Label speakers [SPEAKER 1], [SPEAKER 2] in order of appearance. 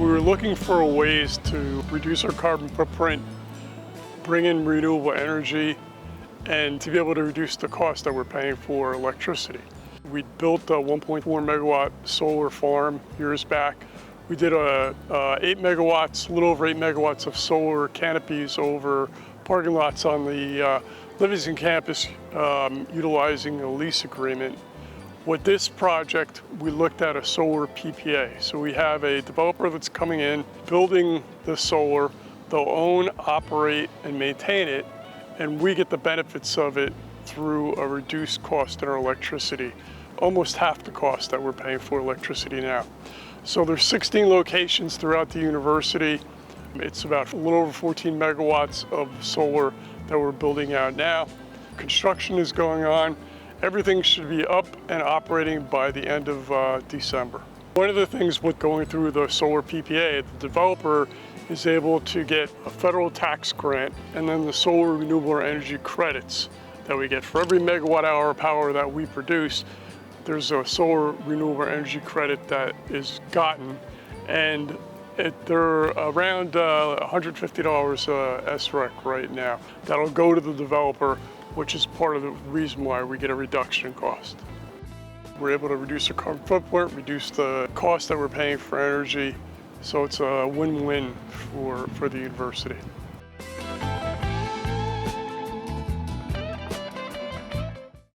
[SPEAKER 1] We were looking for ways to reduce our carbon footprint, bring in renewable energy, and to be able to reduce the cost that we're paying for electricity. We built a 1.4 megawatt solar farm years back. We did a 8 megawatts, a little over 8 megawatts of solar canopies over parking lots on the Livingston campus utilizing a lease agreement. With this project, we looked at a solar PPA. So we have a developer that's coming in, building the solar. They'll own, operate, and maintain it, and we get the benefits of it through a reduced cost in our electricity, almost half the cost that we're paying for electricity now. So there's 16 locations throughout the university. It's about a little over 14 megawatts of solar that we're building out now. Construction is going on. Everything should be up and operating by the end of December. One of the things with going through the solar PPA, the developer is able to get a federal tax grant and then the solar renewable energy credits that we get. For every megawatt hour of power that we produce, there's a solar renewable energy credit that is gotten, and they're around $150 SREC right now. That'll go to the developer, which is part of the reason why we get a reduction in cost. We're able to reduce our carbon footprint, reduce the cost that we're paying for energy, so it's a win-win for the university.